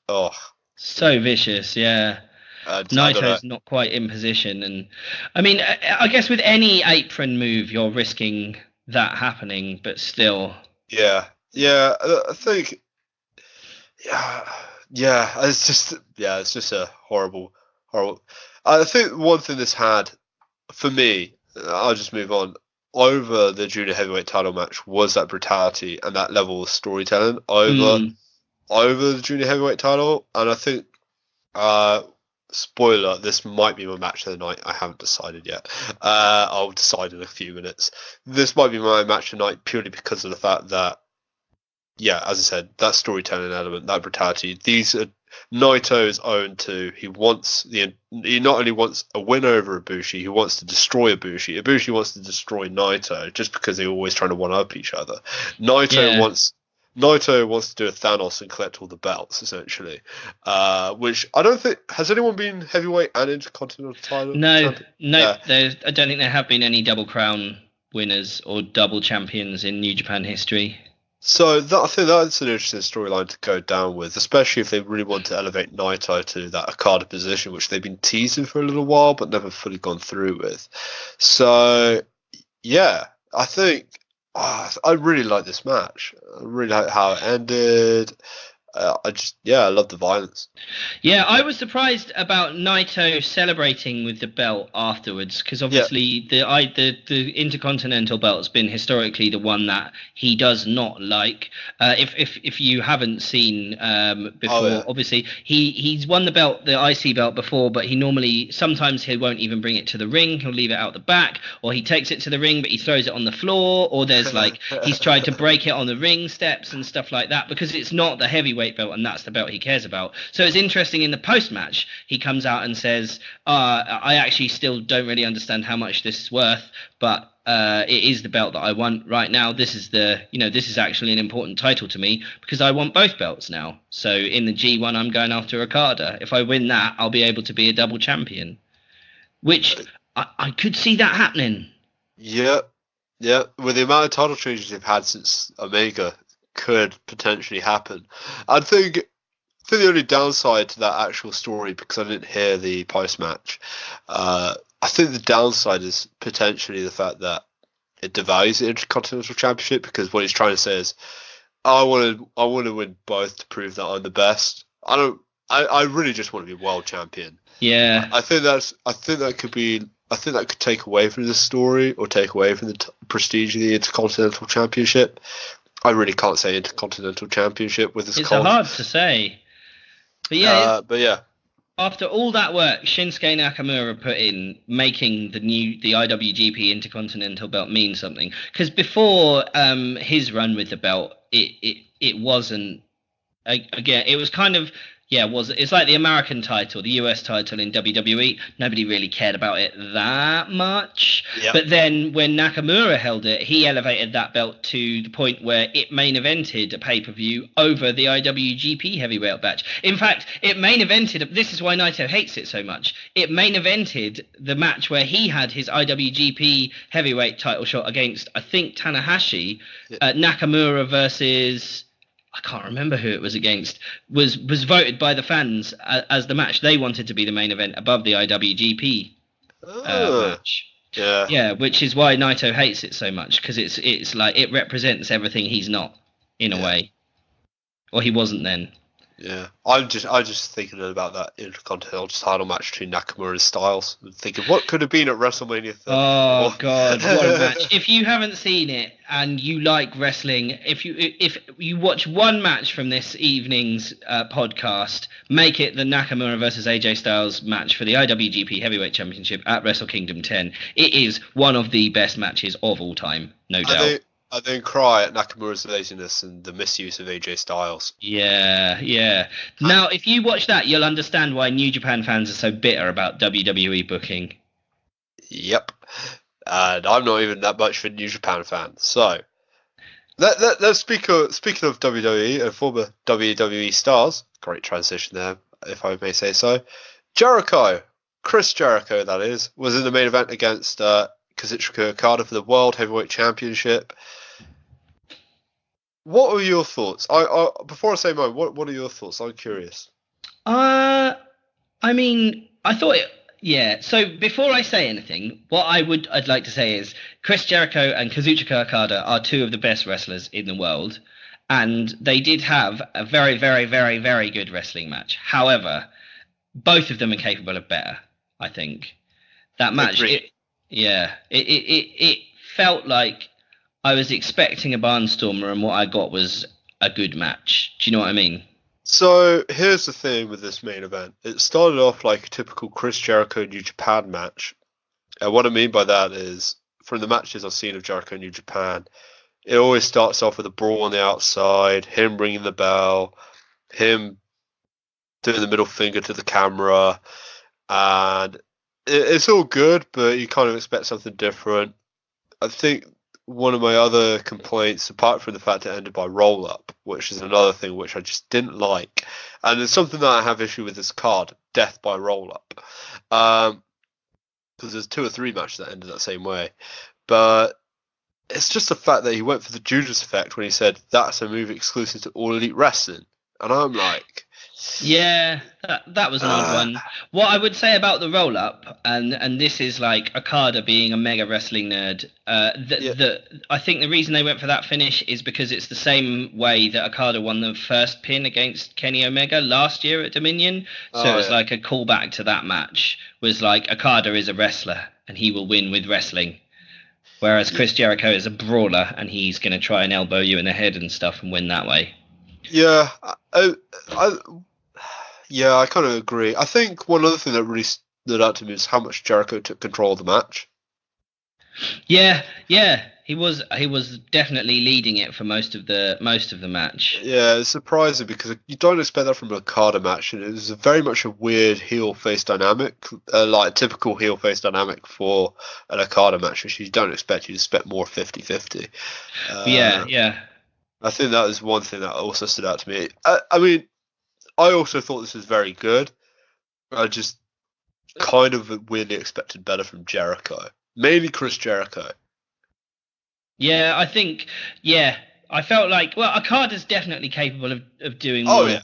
so vicious. Yeah, Naito's not quite in position, and I mean, I guess with any apron move, you're risking that happening, but still. Yeah. I think. Yeah, it's just a horrible. I think one thing this had, for me, I'll just move on, over the junior heavyweight title match was that brutality and that level of storytelling over the junior heavyweight title. And I think, spoiler, this might be my match of the night. I haven't decided yet. I'll decide in a few minutes. This might be my match of the night purely because of the fact that, yeah, as I said, that storytelling element, that brutality, these are Naito's own too. He not only wants a win over Ibushi, he wants to destroy Ibushi. Ibushi wants to destroy Naito just because they're always trying to one-up each other. Naito wants to do a Thanos and collect all the belts, essentially. Which I don't think has anyone been heavyweight and intercontinental title. No. I don't think there have been any double crown winners or double champions in New Japan history. So I think that's an interesting storyline to go down with, especially if they really want to elevate Naito to that Okada position, which they've been teasing for a little while but never fully gone through with. So, yeah, I think I really like this match. I really like how it ended. I love the violence. Yeah, I was surprised about Naito celebrating with the belt afterwards, because obviously the Intercontinental belt's been historically the one that he does not like. If you haven't seen before, obviously he's won the belt, the IC belt before, but sometimes he won't even bring it to the ring. He'll leave it out the back, or he takes it to the ring but he throws it on the floor, or there's like he's tried to break it on the ring steps and stuff like that, because it's not the heavyweight belt and that's the belt he cares about. So it's interesting, in the post-match he comes out and says, I actually still don't really understand how much this is worth, but it is the belt that I want right now. This is this is actually an important title to me because I want both belts now. So in the G1 I'm going after Okada. If I win that, I'll be able to be a double champion, which I could see that happening. Yeah, with the amount of title changes they've had since Omega, could potentially happen. I think the only downside to that actual story, because I didn't hear the post-match, I think the downside is potentially the fact that it devalues the Intercontinental Championship, because what he's trying to say is, I want to win both to prove that I'm the best. I really just want to be world champion. Yeah. I think that could take away from the story, or take away from the prestige of the Intercontinental Championship. I really can't say Intercontinental Championship with this. It's hard to say. But yeah. After all that work Shinsuke Nakamura put in making the IWGP Intercontinental belt mean something, because before his run with the belt, it wasn't. Again, it was kind of. Yeah, it's like the American title, the US title in WWE. Nobody really cared about it that much. Yep. But then when Nakamura held it, he elevated that belt to the point where it main evented a pay-per-view over the IWGP heavyweight match. In fact, it main evented, this is why Naito hates it so much, it main evented the match where he had his IWGP heavyweight title shot against, I think, Tanahashi, Nakamura versus... I can't remember who it was against, was voted by the fans as the match they wanted to be the main event above the IWGP match. Yeah, which is why Naito hates it so much, because it's like it represents everything he's not, in a way. Or he wasn't then. Yeah, I just thinking about that Intercontinental title match between Nakamura and Styles, and thinking what could have been at WrestleMania 30. Oh God, what a match! If you haven't seen it and you like wrestling, if you watch one match from this evening's podcast, make it the Nakamura versus AJ Styles match for the IWGP Heavyweight Championship at Wrestle Kingdom 10. It is one of the best matches of all time, no doubt. I then cry at Nakamura's laziness and the misuse of AJ Styles. Yeah. Now, if you watch that, you'll understand why New Japan fans are so bitter about WWE booking. Yep. And I'm not even that much of a New Japan fan. So, let's speaking of WWE and former WWE stars. Great transition there, if I may say so. Jericho, Chris Jericho, that is, was in the main event against Kazuchika Okada for the World Heavyweight Championship. What are your thoughts? Before I say mine, what are your thoughts? I'm curious. I mean, I thought it. Yeah. So before I say anything, what I'd like to say is Chris Jericho and Kazuchika Okada are two of the best wrestlers in the world, and they did have a very, very, very, very good wrestling match. However, both of them are capable of better. I think that match. It felt like I was expecting a barnstormer, and what I got was a good match. Do you know what I mean? So here's the thing with this main event. It started off like a typical Chris Jericho New Japan match. And what I mean by that is, from the matches I've seen of Jericho New Japan, it always starts off with a brawl on the outside, him ringing the bell, him doing the middle finger to the camera, and it's all good, but you kind of expect something different. I think one of my other complaints, apart from the fact it ended by roll-up, which is another thing which I just didn't like, and it's something that I have issue with this card, death by roll-up, because there's 2 or 3 matches that ended that same way. But it's just the fact that he went for the Judas effect when he said that's a move exclusive to All Elite Wrestling, and I'm like, Yeah, that was an odd one. What I would say about the roll up, and this is like Okada being a mega wrestling nerd. I think the reason they went for that finish is because it's the same way that Okada won the first pin against Kenny Omega last year at Dominion. So it was like a callback to that match. Was like Okada is a wrestler and he will win with wrestling, whereas Chris Jericho is a brawler and he's going to try and elbow you in the head and stuff and win that way. Yeah, I kind of agree. I think one other thing that really stood out to me is how much Jericho took control of the match. Yeah, he was definitely leading it for most of the match. Yeah, it's surprising because you don't expect that from an Okada match, and it was very much a weird heel-face dynamic, like a typical heel-face dynamic for an Okada match, which you don't expect. You expect more 50-50. Yeah. I think that was one thing that also stood out to me. I mean, I also thought this was very good. I just kind of weirdly expected better from Jericho. Mainly Chris Jericho. Yeah, I think, I felt like, well, Okada's definitely capable of doing more. Yeah.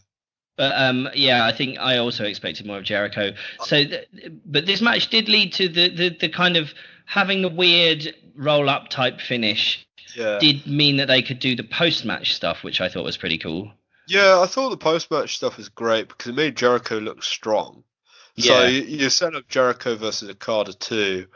But I think I also expected more of Jericho. So, but this match did lead to the kind of having the weird roll-up type finish. Yeah. Did mean that they could do the post-match stuff, which I thought was pretty cool. Yeah, I thought the post-match stuff was great because it made Jericho look strong. So you set up Jericho versus Okada too,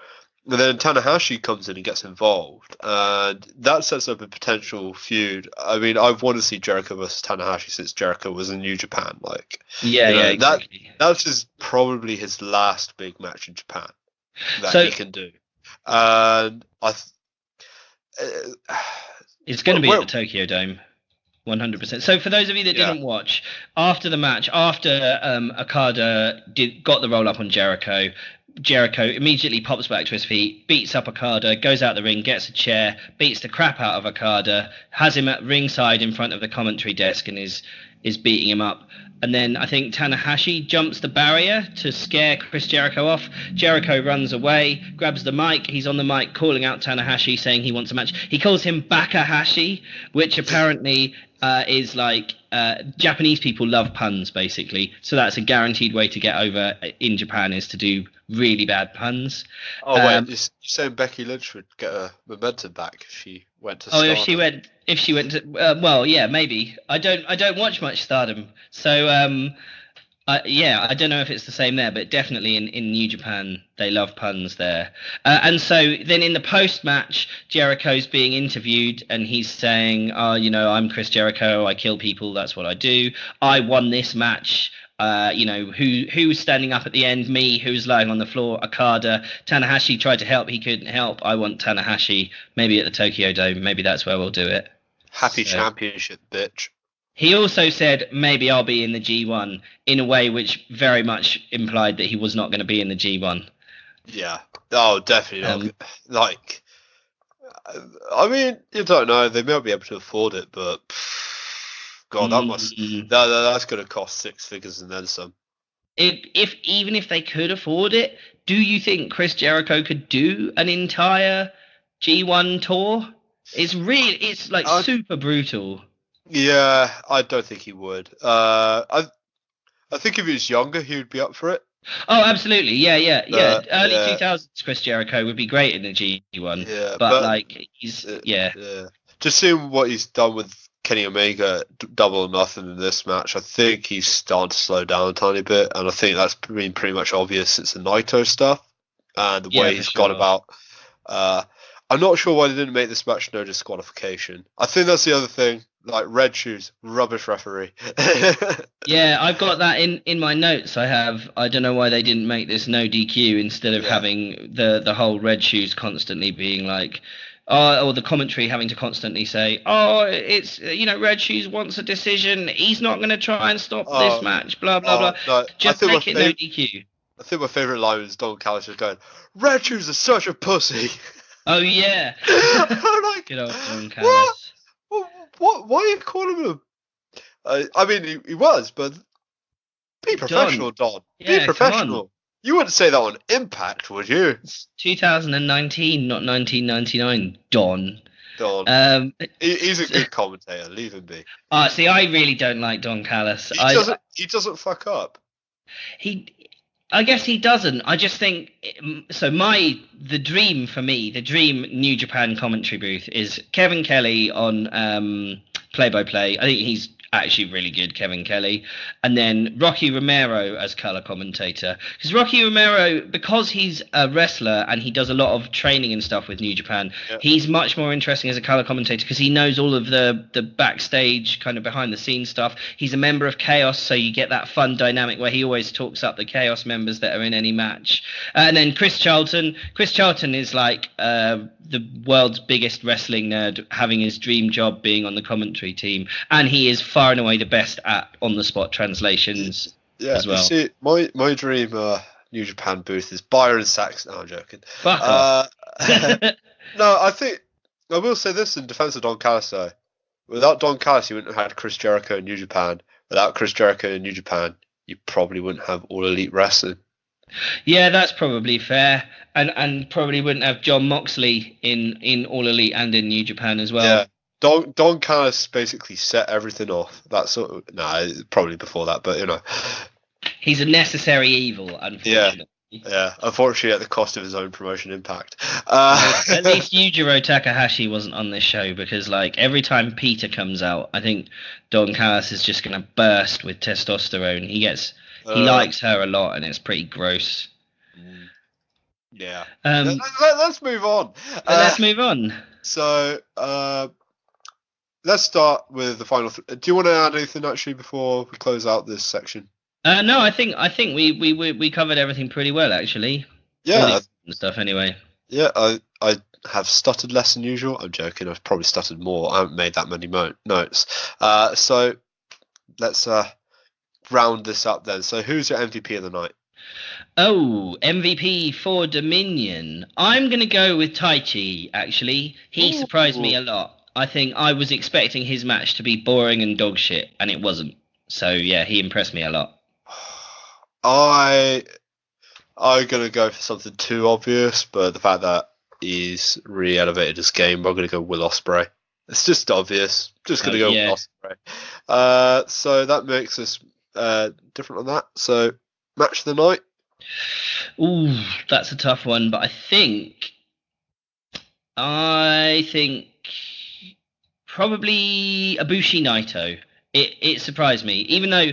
and then Tanahashi comes in and gets involved, and that sets up a potential feud. I mean, I've wanted to see Jericho versus Tanahashi since Jericho was in New Japan. Exactly. That's probably his last big match in Japan that he can do, and it's going to be at the Tokyo Dome, 100%. So for those of you that didn't watch, after the match, after Okada got the roll up on Jericho, Jericho immediately pops back to his feet, beats up Okada, goes out the ring, gets a chair, beats the crap out of Okada, has him at ringside in front of the commentary desk and is beating him up. And then I think Tanahashi jumps the barrier to scare Chris Jericho off. Jericho runs away, grabs the mic. He's on the mic calling out Tanahashi, saying he wants a match. He calls him Bakahashi, which apparently is like Japanese people love puns, basically. So that's a guaranteed way to get over in Japan, is to do really bad puns. Oh, wait, you're saying Becky Lynch would get her momentum back if she went to Stardom? If she went to well, yeah, maybe. I don't watch much Stardom, so I don't know if it's the same there, but definitely in New Japan they love puns there. And so then in the post match, Jericho's being interviewed and he's saying, I'm Chris Jericho, I kill people, that's what I do. I won this match. Who's standing up at the end? Me. Who's lying on the floor? Okada. Tanahashi tried to help, he couldn't help. I want Tanahashi. Maybe at the Tokyo Dome. Maybe that's where we'll do it. Happy championship, bitch. He also said maybe I'll be in the G1 in a way which very much implied that he was not going to be in the G1. Yeah. Oh, definitely not. I mean, you don't know. They may not be able to afford it, but God, that's going to cost six figures and then some. Even if they could afford it, do you think Chris Jericho could do an entire G1 tour? It's like super brutal. Yeah, I don't think he would. I think if he was younger, he would be up for it. Oh, absolutely. Yeah. Early 2000s Chris Jericho would be great in the G1. Yeah, but like he's Just seeing what he's done with Kenny Omega, double or nothing in this match, I think he's starting to slow down a tiny bit, and I think that's been pretty much obvious since the Naito stuff and the way he's gone about. I'm not sure why they didn't make this match no disqualification. I think that's the other thing. Like red shoes, rubbish referee. Yeah, I've got that in my notes. I don't know why they didn't make this no DQ instead of having the whole red shoes constantly being like, or the commentary having to constantly say, it's red shoes wants a decision. He's not going to try and stop this match. Blah blah blah. No, just make it no DQ. I think my favourite line was Don Callis just going, "Red shoes are such a pussy." Oh yeah. I'm like, good old Don Callis. What? Why are you calling him? I mean, he was, but be professional, Don. Yeah, be professional. You wouldn't say that on Impact, would you? It's 2019, not 1999, Don. Don. He's a good commentator. Leave him be. See, I really don't like Don Callis. He doesn't fuck up. I guess he doesn't. I just think so. The dream for me, the dream New Japan commentary booth is Kevin Kelly on play-by-play. I think he's actually really good, Kevin Kelly, and then Rocky Romero as color commentator, because Rocky Romero, because he's a wrestler and he does a lot of training and stuff with New Japan, he's much more interesting as a color commentator because he knows all of the backstage kind of behind the scenes stuff. He's a member of Chaos, so you get that fun dynamic where he always talks up the Chaos members that are in any match. And then Chris Charlton is like the world's biggest wrestling nerd, having his dream job being on the commentary team, and he is far and away the best at on-the-spot translations as well. See, my dream New Japan booth is Byron Saxton. No, I'm joking. Fuck off. No, I think I will say this in defense of Don Callis, though. Without Don Callis, you wouldn't have had Chris Jericho in New Japan. Without Chris Jericho in New Japan, you probably wouldn't have All Elite Wrestling. Yeah, that's probably fair, and probably wouldn't have Jon Moxley in All Elite and in New Japan as well. Yeah. Don Callis basically set everything off. That's probably before that, but he's a necessary evil, unfortunately. Yeah, unfortunately at the cost of his own promotion impact. At least Yujiro Takahashi wasn't on this show, because like every time Peter comes out, I think Don Callis is just going to burst with testosterone. He likes her a lot, and it's pretty gross. Yeah. Let's move on. Let's move on. So, let's start with the final. Do you want to add anything actually before we close out this section? No, I think we covered everything pretty well actually. Yeah. Stuff anyway. Yeah, I have stuttered less than usual. I'm joking. I've probably stuttered more. I haven't made that many notes. So let's round this up then. So who's your MVP of the night? Oh, MVP for Dominion. I'm going to go with Taichi, actually. He surprised me a lot. I think I was expecting his match to be boring and dog shit, and it wasn't. So, yeah, he impressed me a lot. I'm going to go for something too obvious, but the fact that he's really elevated his game, I'm going to go Will Ospreay. It's just obvious. Just going to go with Ospreay. So that makes us different on that. So, match of the night? Ooh, that's a tough one, but I think probably Ibushi Naito. It surprised me, even though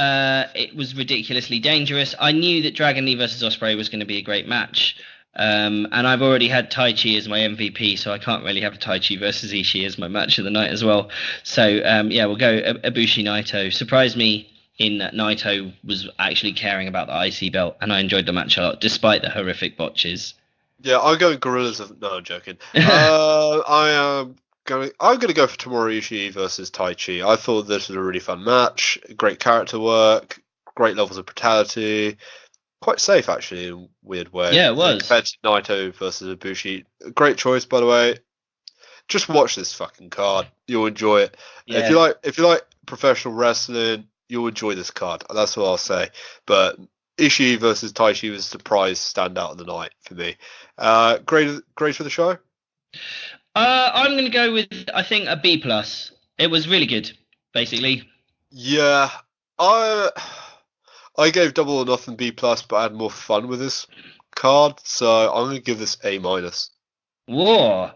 it was ridiculously dangerous. I knew that Dragon Lee versus Ospreay was going to be a great match, and I've already had Taichi as my MVP, so I can't really have Taichi versus Ishii as my match of the night as well. So we'll go Ibushi Naito. Surprised me in that Naito was actually caring about the IC belt, and I enjoyed the match a lot, despite the horrific botches. Yeah, I'm going Gorillas of... No, I'm joking. I'm going to go for Tomohiro Ishii versus Taichi. I thought this was a really fun match. Great character work, great levels of brutality. Quite safe, actually, in a weird way. Yeah, it was. Compared to Naito versus Ibushi. Great choice, by the way. Just watch this fucking card. You'll enjoy it. Yeah. If you like professional wrestling, you'll enjoy this card. That's what I'll say. But Ishii versus Taichi was the surprise standout of the night for me. Grade for the show? I'm going to go with, I think, a B+. It was really good, basically. Yeah. I gave Double or Nothing B+, but I had more fun with this card. So I'm going to give this A-. Whoa.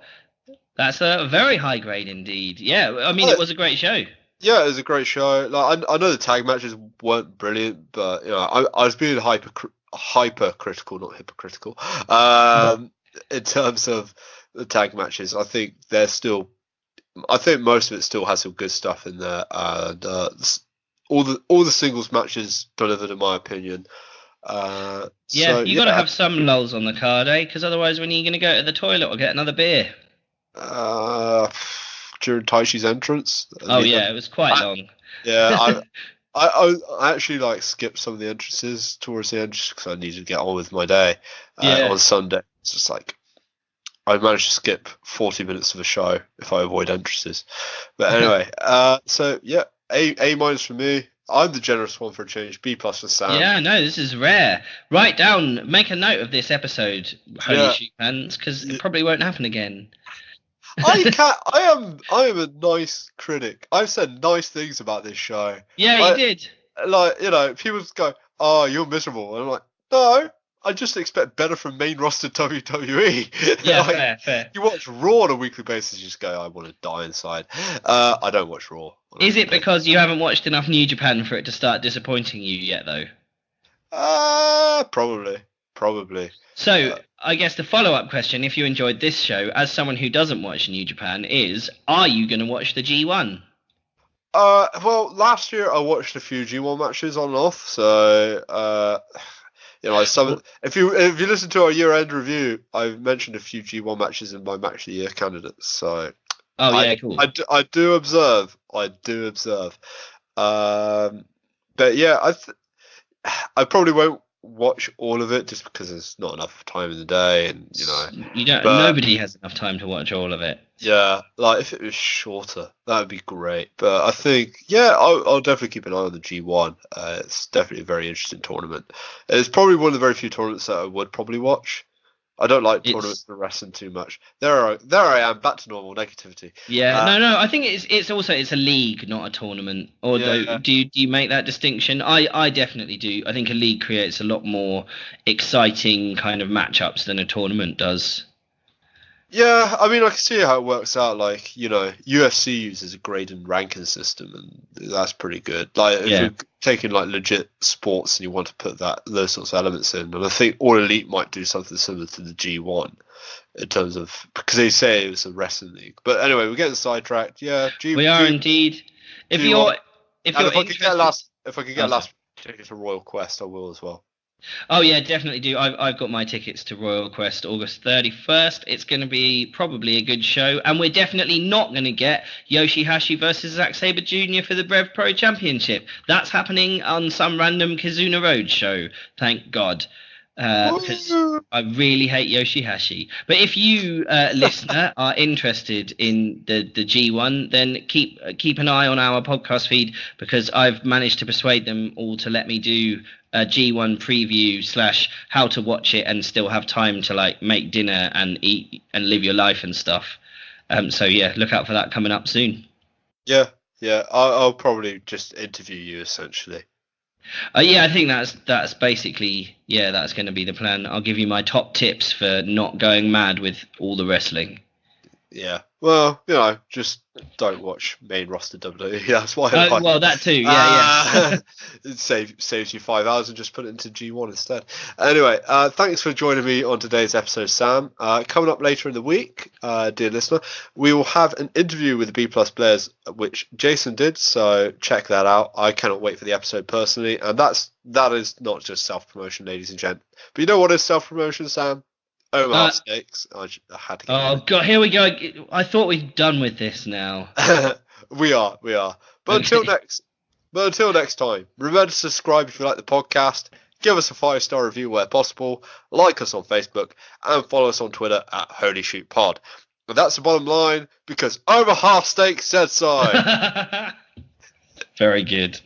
That's a very high grade indeed. Yeah, I mean, it was a great show. Yeah, it was a great show. Like I know the tag matches weren't brilliant, but I was being hypercritical, not hypocritical. In terms of the tag matches, I think most of it still has some good stuff in there. And all the singles matches delivered, in my opinion. You got to have some lulls on the card, because otherwise, when are you going to go to the toilet or get another beer? During Taichi's entrance. It was quite long. Yeah, I actually skipped some of the entrances towards the end just because I needed to get on with my day on Sunday. It's just I managed to skip 40 minutes of a show if I avoid entrances. But anyway, A- for me. I'm the generous one for a change. B+ for Sam. Yeah, no, this is rare. Make a note of this episode, Holy Shoot Pants, because it probably won't happen again. I am a nice critic. I've said nice things about this show. Yeah, you did. Like, people go, "Oh, you're miserable," and I'm like, no. I just expect better from main roster WWE. Yeah, fair. You watch Raw on a weekly basis, you just go, I want to die inside. I don't watch Raw. Is it because you haven't watched enough New Japan for it to start disappointing you yet, though? Probably. So, I guess the follow-up question, if you enjoyed this show, as someone who doesn't watch New Japan, is, are you going to watch the G1? Well, last year I watched a few G1 matches on and off, so... if you listen to our year-end review, I've mentioned a few G1 matches in my match of the year candidates. So, cool. I do observe. But yeah, I probably won't watch all of it just because there's not enough time in the day, and nobody has enough time to watch all of it. Yeah, like if it was shorter, that would be great. But I think, I'll definitely keep an eye on the G1. It's definitely a very interesting tournament. It's probably one of the very few tournaments that I would probably watch. I don't like tournaments for wrestling too much. There I am, back to normal negativity. Yeah, no. I think it's a league, not a tournament. Although, do you make that distinction? I definitely do. I think a league creates a lot more exciting kind of matchups than a tournament does. Yeah, I mean, I can see how it works out. Like, UFC uses a grade and ranking system, and that's pretty good. Like, if you're taking like legit sports and you want to put those sorts of elements in, and I think All Elite might do something similar to the G1 in terms of, because they say it was a wrestling league. But anyway, we're getting sidetracked. Yeah, we are indeed. If I could get last ticket to Royal Quest, I will as well. Oh yeah, definitely do. I've got my tickets to Royal Quest August 31st. It's going to be probably a good show, and we're definitely not going to get Yoshihashi versus Zack Sabre Jr. for the Brev Pro Championship. That's happening on some random Kizuna Road show, thank God, because I really hate Yoshihashi. But if you, listener, are interested in the G1, then keep an eye on our podcast feed, because I've managed to persuade them all to let me do a G1 preview / how to watch it and still have time to like make dinner and eat and live your life and stuff. So yeah, look out for that coming up soon. Yeah. I'll probably just interview you essentially. I think that's basically that's going to be the plan. I'll give you my top tips for not going mad with all the wrestling. Yeah. Well, just don't watch main roster WWE. That's why. Well, that too. Yeah. It saves you 5 hours and just put it into G1 instead. Anyway, thanks for joining me on today's episode, Sam. Coming up later in the week, dear listener, we will have an interview with the B Plus players, which Jason did. So check that out. I cannot wait for the episode personally, and that is not just self promotion, ladies and gents. But you know what is self promotion, Sam? Omar Steaks. I had to. Oh God, here we go. I thought we'd done with this now. We are. But until next time, remember to subscribe if you like the podcast. Give us a 5-star review where possible. Like us on Facebook and follow us on Twitter at HolyShootPod. And that's the bottom line, because Omaha Steak said so. Very good.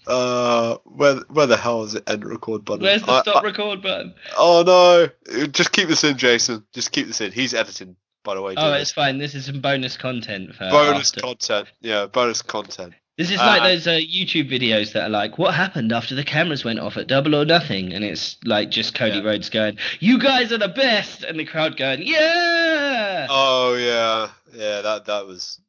Where the hell is the end record button? Where's the stop record button? Oh no! Just keep this in, Jason. Just keep this in. He's editing, by the way. Oh, it's fine. This is some bonus content. Content. Yeah, bonus content. This is like those YouTube videos that are like, what happened after the cameras went off at Double or Nothing? And it's like just Cody Rhodes going, you guys are the best! And the crowd going, yeah! Oh, yeah. Yeah, that was...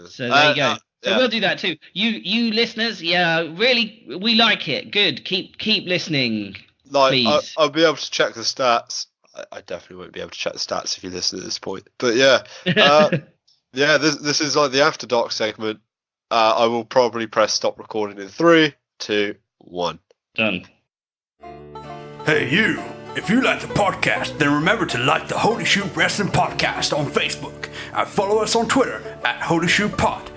So there you go. So we'll do that too. You listeners, really, we like it. Good. Keep listening, please. I'll be able to check the stats. I definitely won't be able to check the stats if you listen at this point. But yeah. This is like the After Dark segment. I will probably press stop recording in 3, 2, 1. Done. Hey you, if you like the podcast, then remember to like the Holy Shoot Wrestling Podcast on Facebook and follow us on Twitter at Holy Shoot Pod.